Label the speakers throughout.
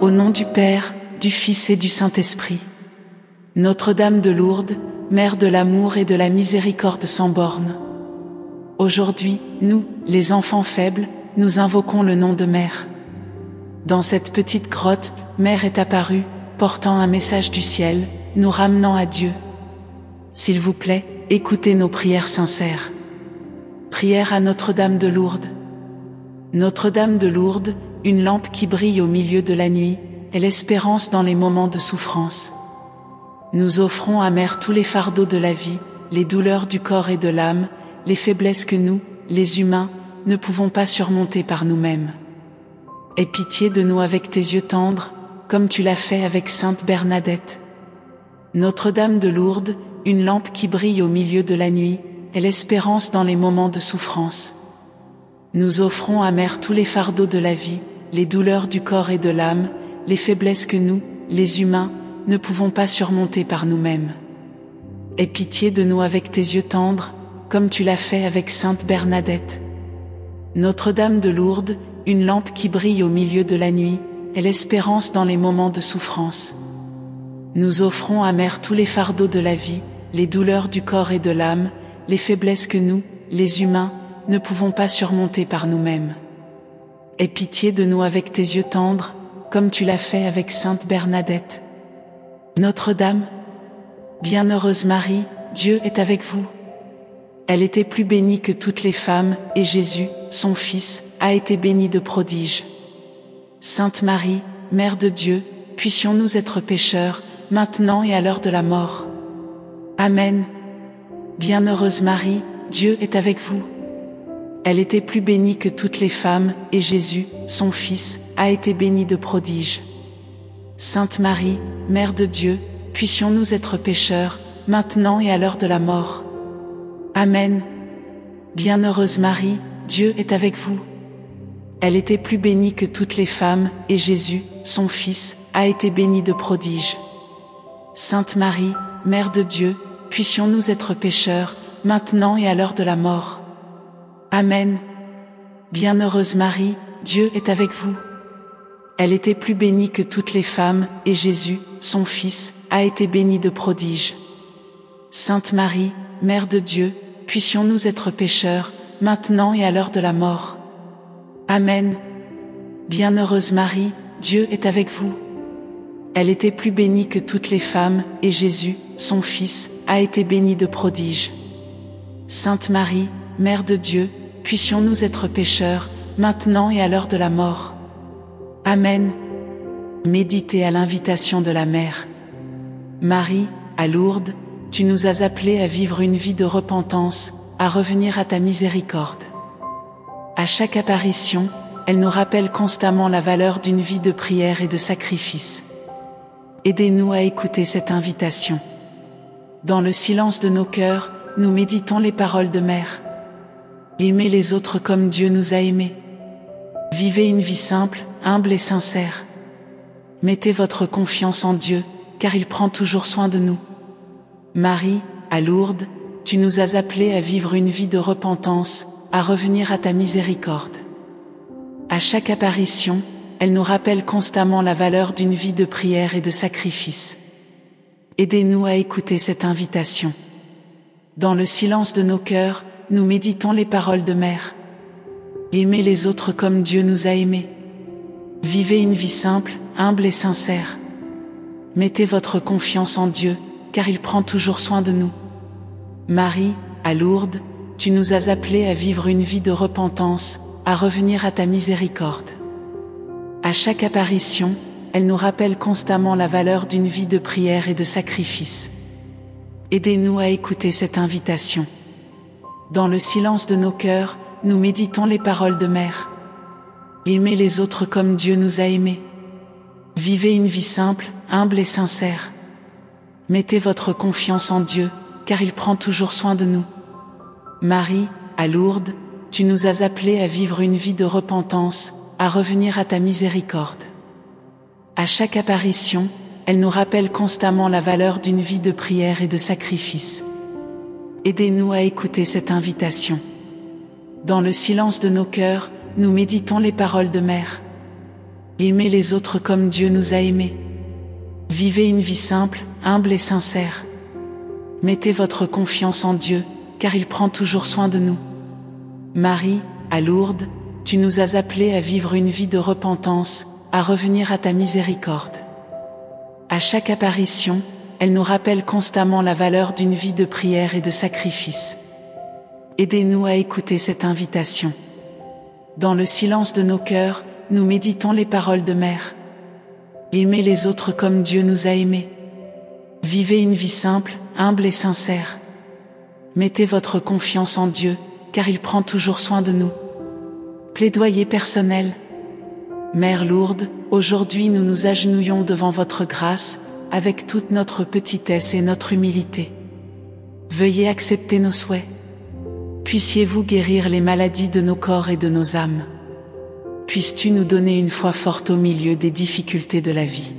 Speaker 1: Au nom du Père, du Fils et du Saint-Esprit. Notre-Dame de Lourdes, Mère de l'amour et de la miséricorde sans bornes. Aujourd'hui, nous, les enfants faibles, nous invoquons le nom de Mère. Dans cette petite grotte, Mère est apparue, portant un message du ciel, nous ramenant à Dieu. S'il vous plaît, écoutez nos prières sincères. Prière à Notre-Dame de Lourdes. Notre-Dame de Lourdes, une lampe qui brille au milieu de la nuit, est l'espérance dans les moments de souffrance. Nous offrons à Mère tous les fardeaux de la vie, les douleurs du corps et de l'âme, les faiblesses que nous, les humains, ne pouvons pas surmonter par nous-mêmes. Aie pitié de nous avec tes yeux tendres, comme tu l'as fait avec Sainte Bernadette. Notre-Dame de Lourdes, une lampe qui brille au milieu de la nuit, est l'espérance dans les moments de souffrance. Nous offrons à Mère tous les fardeaux de la vie, les douleurs du corps et de l'âme, les faiblesses que nous, les humains, ne pouvons pas surmonter par nous-mêmes. Aie pitié de nous avec tes yeux tendres, comme tu l'as fait avec Sainte Bernadette. Notre-Dame de Lourdes, une lampe qui brille au milieu de la nuit, est l'espérance dans les moments de souffrance. Nous offrons à Mère tous les fardeaux de la vie, les douleurs du corps et de l'âme, les faiblesses que nous, les humains, ne pouvons pas surmonter par nous-mêmes. Aie pitié de nous avec tes yeux tendres, comme tu l'as fait avec Sainte Bernadette. Notre-Dame, bienheureuse Marie, Dieu est avec vous. Elle était plus bénie que toutes les femmes, et Jésus, son Fils, a été béni de prodiges. Sainte Marie, Mère de Dieu, puissions-nous être pécheurs, maintenant et à l'heure de la mort. Amen. Bienheureuse Marie, Dieu est avec vous. Elle était plus bénie que toutes les femmes, et Jésus, son Fils, a été béni de prodiges. Sainte Marie, Mère de Dieu, puissions-nous être pécheurs, maintenant et à l'heure de la mort. Amen. Bienheureuse Marie, Dieu est avec vous. Elle était plus bénie que toutes les femmes, et Jésus, son Fils, a été béni de prodiges. Sainte Marie, Mère de Dieu, puissions-nous être pécheurs, maintenant et à l'heure de la mort. Amen. Bienheureuse Marie, Dieu est avec vous. Elle était plus bénie que toutes les femmes, et Jésus, son Fils, a été béni de prodiges. Sainte Marie, Mère de Dieu, puissions-nous être pécheurs, maintenant et à l'heure de la mort. Amen. Bienheureuse Marie, Dieu est avec vous. Elle était plus bénie que toutes les femmes, et Jésus, son Fils, a été béni de prodiges. Sainte Marie, Mère de Dieu, puissions-nous être pécheurs, maintenant et à l'heure de la mort. Amen. Méditez à l'invitation de la Mère. Marie, à Lourdes, tu nous as appelés à vivre une vie de repentance, à revenir à ta miséricorde. À chaque apparition, elle nous rappelle constamment la valeur d'une vie de prière et de sacrifice. Aidez-nous à écouter cette invitation. Dans le silence de nos cœurs, nous méditons les paroles de Mère. Aimez les autres comme Dieu nous a aimés. Vivez une vie simple, humble et sincère. Mettez votre confiance en Dieu, car il prend toujours soin de nous. Marie, à Lourdes, tu nous as appelés à vivre une vie de repentance, à revenir à ta miséricorde. À chaque apparition, elle nous rappelle constamment la valeur d'une vie de prière et de sacrifice. Aidez-nous à écouter cette invitation. Dans le silence de nos cœurs, nous méditons les paroles de Mère. Aimez les autres comme Dieu nous a aimés. Vivez une vie simple, humble et sincère. Mettez votre confiance en Dieu, car il prend toujours soin de nous. Marie, à Lourdes, tu nous as appelés à vivre une vie de repentance, à revenir à ta miséricorde. À chaque apparition, elle nous rappelle constamment la valeur d'une vie de prière et de sacrifice. Aidez-nous à écouter cette invitation. Dans le silence de nos cœurs, nous méditons les paroles de Mère. Aimez les autres comme Dieu nous a aimés. Vivez une vie simple, humble et sincère. Mettez votre confiance en Dieu, car il prend toujours soin de nous. Marie, à Lourdes, tu nous as appelés à vivre une vie de repentance, à revenir à ta miséricorde. À chaque apparition, elle nous rappelle constamment la valeur d'une vie de prière et de sacrifice. Aidez-nous à écouter cette invitation. Dans le silence de nos cœurs, nous méditons les paroles de Mère. Aimez les autres comme Dieu nous a aimés. Vivez une vie simple, humble et sincère. Mettez votre confiance en Dieu, car il prend toujours soin de nous. Marie, à Lourdes, tu nous as appelés à vivre une vie de repentance, à revenir à ta miséricorde. À chaque apparition, elle nous rappelle constamment la valeur d'une vie de prière et de sacrifice. Aidez-nous à écouter cette invitation. Dans le silence de nos cœurs, nous méditons les paroles de Mère. Aimez les autres comme Dieu nous a aimés. Vivez une vie simple, humble et sincère. Mettez votre confiance en Dieu, car il prend toujours soin de nous. Plaidoyer personnel. Mère Lourdes, aujourd'hui nous nous agenouillons devant votre grâce, avec toute notre petitesse et notre humilité. Veuillez accepter nos souhaits. Puissiez-vous guérir les maladies de nos corps et de nos âmes. Puisses-tu nous donner une foi forte au milieu des difficultés de la vie.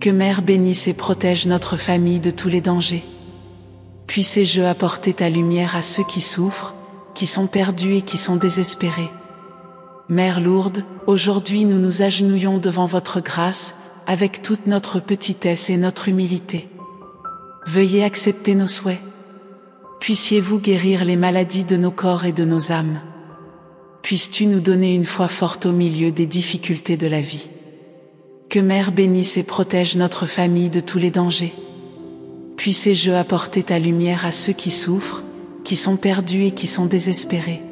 Speaker 1: Que Mère bénisse et protège notre famille de tous les dangers. Puissé-je apporter ta lumière à ceux qui souffrent, qui sont perdus et qui sont désespérés. Mère Lourdes, aujourd'hui nous nous agenouillons devant votre grâce, avec toute notre petitesse et notre humilité. Veuillez accepter nos souhaits. Puissiez-vous guérir les maladies de nos corps et de nos âmes. Puisses-tu nous donner une foi forte au milieu des difficultés de la vie. Que Mère bénisse et protège notre famille de tous les dangers. Puissé-je apporter ta lumière à ceux qui souffrent, qui sont perdus et qui sont désespérés.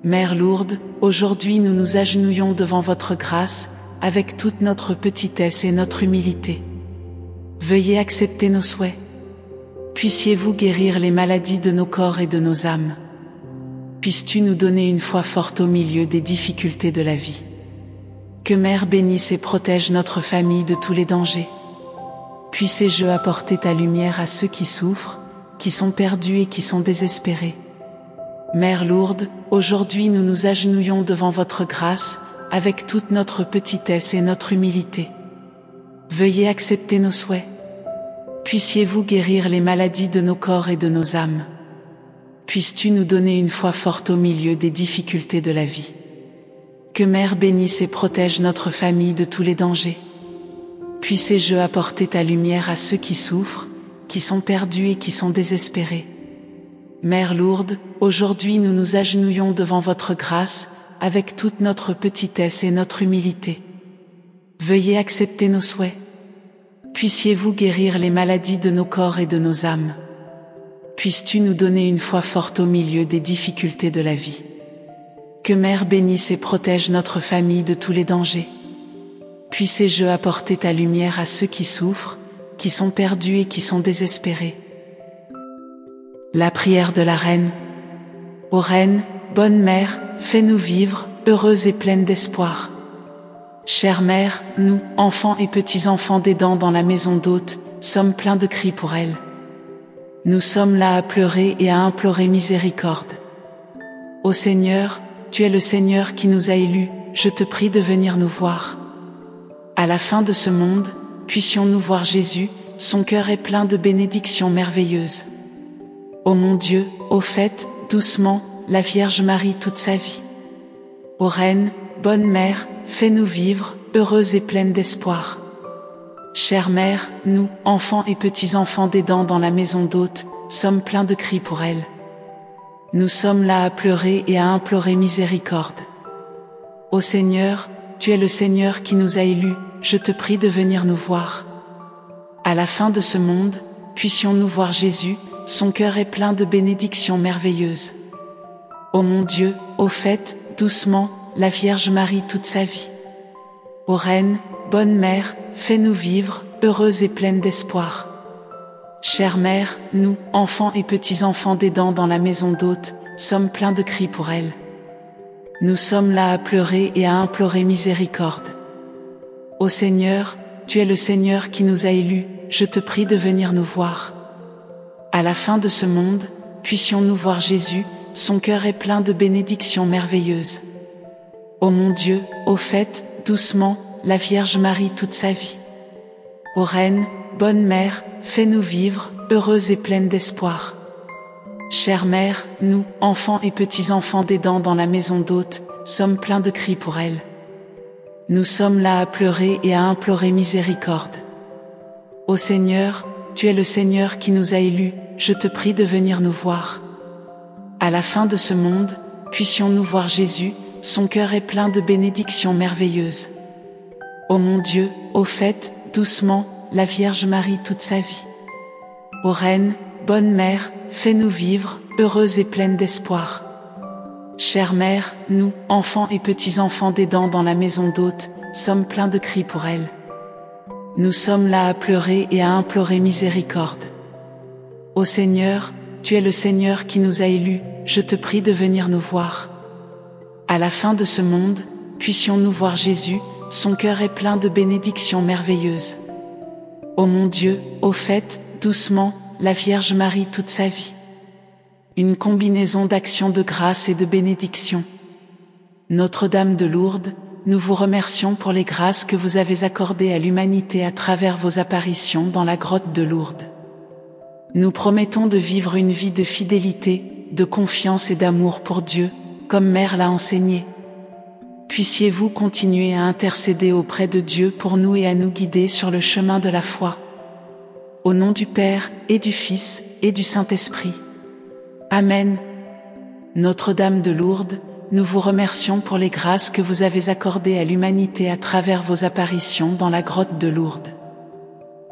Speaker 1: Mère Lourdes, aujourd'hui nous nous agenouillons devant votre grâce, avec toute notre petitesse et notre humilité. Veuillez accepter nos souhaits. Puissiez-vous guérir les maladies de nos corps et de nos âmes. Puisses-tu nous donner une foi forte au milieu des difficultés de la vie. Que Mère bénisse et protège notre famille de tous les dangers. Puissé-je apporter ta lumière à ceux qui souffrent, qui sont perdus et qui sont désespérés. Mère Lourdes, aujourd'hui nous nous agenouillons devant votre grâce, avec toute notre petitesse et notre humilité. Veuillez accepter nos souhaits. Puissiez-vous guérir les maladies de nos corps et de nos âmes. Puisses-tu nous donner une foi forte au milieu des difficultés de la vie. Que Mère bénisse et protège notre famille de tous les dangers. Puissé-je apporter ta lumière à ceux qui souffrent, qui sont perdus et qui sont désespérés. Mère Lourdes, aujourd'hui nous nous agenouillons devant votre grâce, avec toute notre petitesse et notre humilité. Veuillez accepter nos souhaits. Puissiez-vous guérir les maladies de nos corps et de nos âmes. Puisses-tu nous donner une foi forte au milieu des difficultés de la vie. Que Mère bénisse et protège notre famille de tous les dangers. Puissé-je apporter ta lumière à ceux qui souffrent, qui sont perdus et qui sont désespérés. La prière de la Reine. Ô Reine, bonne Mère, fais-nous vivre, heureuses et pleines d'espoir. Chère Mère, nous, enfants et petits-enfants d'aidants dans la maison d'hôte, sommes pleins de cris pour elle. Nous sommes là à pleurer et à implorer miséricorde. Ô Seigneur, tu es le Seigneur qui nous a élus, je te prie de venir nous voir. À la fin de ce monde, puissions-nous voir Jésus, son cœur est plein de bénédictions merveilleuses. Ô mon Dieu, ô fête, doucement, la Vierge Marie toute sa vie. Ô Reine, bonne Mère, fais-nous vivre, heureuses et pleines d'espoir. Chère Mère, nous, enfants et petits-enfants d'aidants dans la maison d'hôte, sommes pleins de cris pour elle. Nous sommes là à pleurer et à implorer miséricorde. Ô Seigneur, tu es le Seigneur qui nous a élus, je te prie de venir nous voir. À la fin de ce monde, puissions-nous voir Jésus, son cœur est plein de bénédictions merveilleuses. Ô mon Dieu, ô fête, doucement, la Vierge Marie toute sa vie. Ô Reine, bonne Mère, fais-nous vivre, heureuses et pleines d'espoir. Chère Mère, nous, enfants et petits-enfants d'aidants dans la maison d'hôte, sommes pleins de cris pour elle. Nous sommes là à pleurer et à implorer miséricorde. Ô Seigneur, tu es le Seigneur qui nous a élus, je te prie de venir nous voir. À la fin de ce monde, puissions-nous voir Jésus, son cœur est plein de bénédictions merveilleuses. Ô mon Dieu, ô fête, doucement, la Vierge Marie toute sa vie. Ô Reine, bonne Mère, fais-nous vivre, heureuses et pleines d'espoir. Chère Mère, nous, enfants et petits-enfants d'aidants dans la maison d'hôte, sommes pleins de cris pour elle. Nous sommes là à pleurer et à implorer miséricorde. Ô Seigneur, tu es le Seigneur qui nous a élus, je te prie de venir nous voir. À la fin de ce monde, puissions-nous voir Jésus, son cœur est plein de bénédictions merveilleuses. Ô mon Dieu, ô fête, doucement, la Vierge Marie toute sa vie. Ô Reine, bonne Mère, fais-nous vivre, heureuses et pleines d'espoir. Chère Mère, nous, enfants et petits-enfants d'aidants dans la maison d'hôte, sommes pleins de cris pour elle. Nous sommes là à pleurer et à implorer miséricorde. Ô Seigneur, tu es le Seigneur qui nous a élus, je te prie de venir nous voir. À la fin de ce monde, puissions-nous voir Jésus, son cœur est plein de bénédictions merveilleuses. Ô mon Dieu, ô fête, doucement, la Vierge Marie toute sa vie. Une combinaison d'actions de grâce et de bénédictions. Notre-Dame de Lourdes, nous vous remercions pour les grâces que vous avez accordées à l'humanité à travers vos apparitions dans la grotte de Lourdes. Nous promettons de vivre une vie de fidélité, de confiance et d'amour pour Dieu, comme Mère l'a enseigné. Puissiez-vous continuer à intercéder auprès de Dieu pour nous et à nous guider sur le chemin de la foi. Au nom du Père, et du Fils, et du Saint-Esprit. Amen. Notre-Dame de Lourdes, nous vous remercions pour les grâces que vous avez accordées à l'humanité à travers vos apparitions dans la grotte de Lourdes.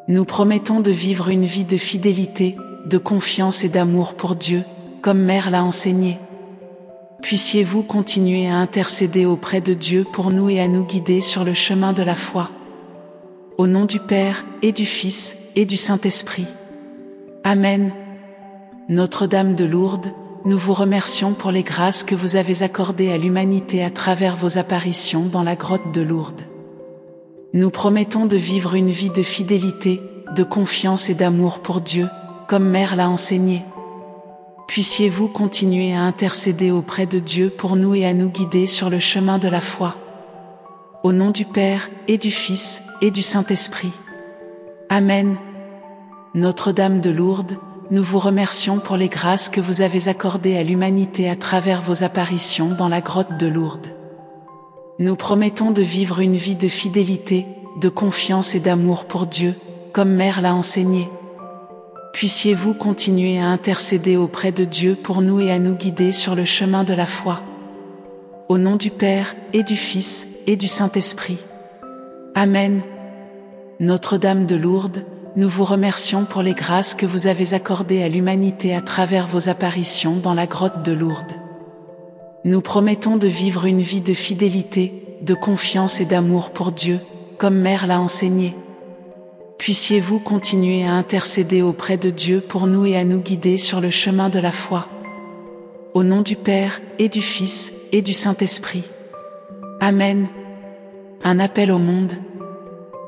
Speaker 1: Nous promettons de vivre une vie de fidélité, de confiance et d'amour pour Dieu, comme Mère l'a enseigné. Puissiez-vous continuer à intercéder auprès de Dieu pour nous et à nous guider sur le chemin de la foi. Au nom du Père, et du Fils, et du Saint-Esprit. Amen. Notre-Dame de Lourdes, nous vous remercions pour les grâces que vous avez accordées à l'humanité à travers vos apparitions dans la grotte de Lourdes. Nous promettons de vivre une vie de fidélité, de confiance et d'amour pour Dieu, comme Mère l'a enseigné. Puissiez-vous continuer à intercéder auprès de Dieu pour nous et à nous guider sur le chemin de la foi. Au nom du Père, et du Fils, et du Saint-Esprit. Amen. Notre-Dame de Lourdes, nous vous remercions pour les grâces que vous avez accordées à l'humanité à travers vos apparitions dans la grotte de Lourdes. Nous promettons de vivre une vie de fidélité, de confiance et d'amour pour Dieu, comme Mère l'a enseigné. Puissiez-vous continuer à intercéder auprès de Dieu pour nous et à nous guider sur le chemin de la foi. Au nom du Père, et du Fils, et du Saint-Esprit. Amen. Notre-Dame de Lourdes, nous vous remercions pour les grâces que vous avez accordées à l'humanité à travers vos apparitions dans la grotte de Lourdes. Nous promettons de vivre une vie de fidélité, de confiance et d'amour pour Dieu, comme Mère l'a enseigné. Puissiez-vous continuer à intercéder auprès de Dieu pour nous et à nous guider sur le chemin de la foi. Au nom du Père, et du Fils, et du Saint-Esprit. Amen. Un appel au monde.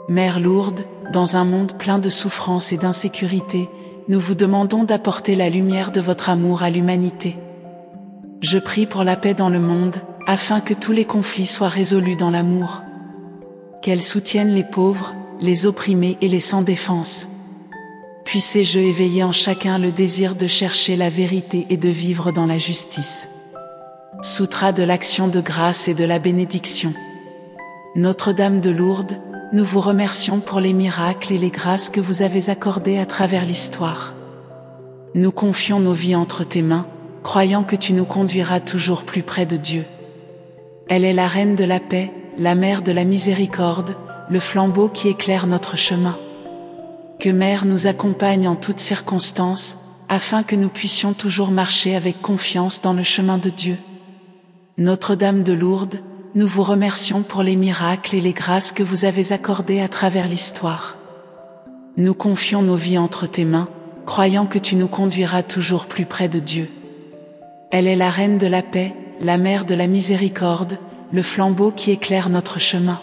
Speaker 1: Mère Lourdes, dans un monde plein de souffrance et d'insécurité, nous vous demandons d'apporter la lumière de votre amour à l'humanité. Je prie pour la paix dans le monde, afin que tous les conflits soient résolus dans l'amour. Qu'elle soutienne les pauvres, les opprimés et les sans défense. Puissez-je éveiller en chacun le désir de chercher la vérité et de vivre dans la justice. Soutra de l'action de grâce et de la bénédiction. Notre-Dame de Lourdes, nous vous remercions pour les miracles et les grâces que vous avez accordées à travers l'histoire. Nous confions nos vies entre tes mains, croyant que tu nous conduiras toujours plus près de Dieu. Elle est la Reine de la paix, la Mère de la miséricorde, le flambeau qui éclaire notre chemin. Que Mère nous accompagne en toutes circonstances, afin que nous puissions toujours marcher avec confiance dans le chemin de Dieu. Notre-Dame de Lourdes, nous vous remercions pour les miracles et les grâces que vous avez accordées à travers l'histoire. Nous confions nos vies entre tes mains, croyant que tu nous conduiras toujours plus près de Dieu. Elle est la Reine de la paix, la Mère de la miséricorde, le flambeau qui éclaire notre chemin.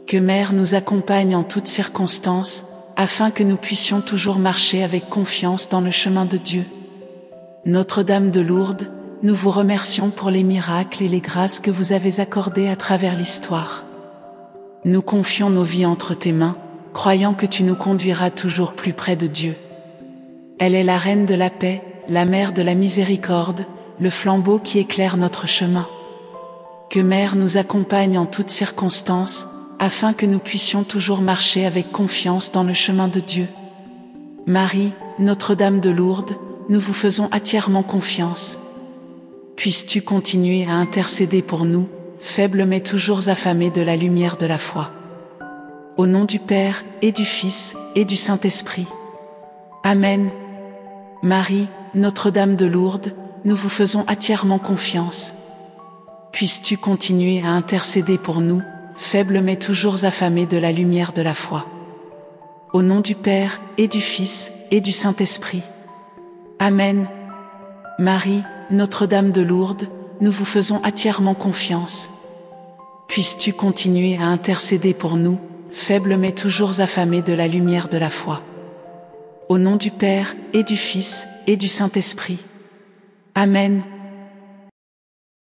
Speaker 1: Que Mère nous accompagne en toutes circonstances, afin que nous puissions toujours marcher avec confiance dans le chemin de Dieu. Notre-Dame de Lourdes, nous vous remercions pour les miracles et les grâces que vous avez accordées à travers l'histoire. Nous confions nos vies entre tes mains, croyant que tu nous conduiras toujours plus près de Dieu. Elle est la Reine de la paix, la Mère de la miséricorde, le flambeau qui éclaire notre chemin. Que Mère nous accompagne en toutes circonstances, afin que nous puissions toujours marcher avec confiance dans le chemin de Dieu. Marie, Notre-Dame de Lourdes, nous vous faisons entièrement confiance. Puisses-tu continuer à intercéder pour nous, faibles mais toujours affamés de la lumière de la foi. Au nom du Père, et du Fils, et du Saint-Esprit. Amen. Marie, Notre-Dame de Lourdes, nous vous faisons entièrement confiance. Puisses-tu continuer à intercéder pour nous, faibles mais toujours affamés de la lumière de la foi. Au nom du Père, et du Fils, et du Saint-Esprit. Amen. Marie, Notre-Dame de Lourdes, nous vous faisons entièrement confiance. Puisses-tu continuer à intercéder pour nous, faibles mais toujours affamés de la lumière de la foi. Au nom du Père, et du Fils, et du Saint-Esprit. Amen.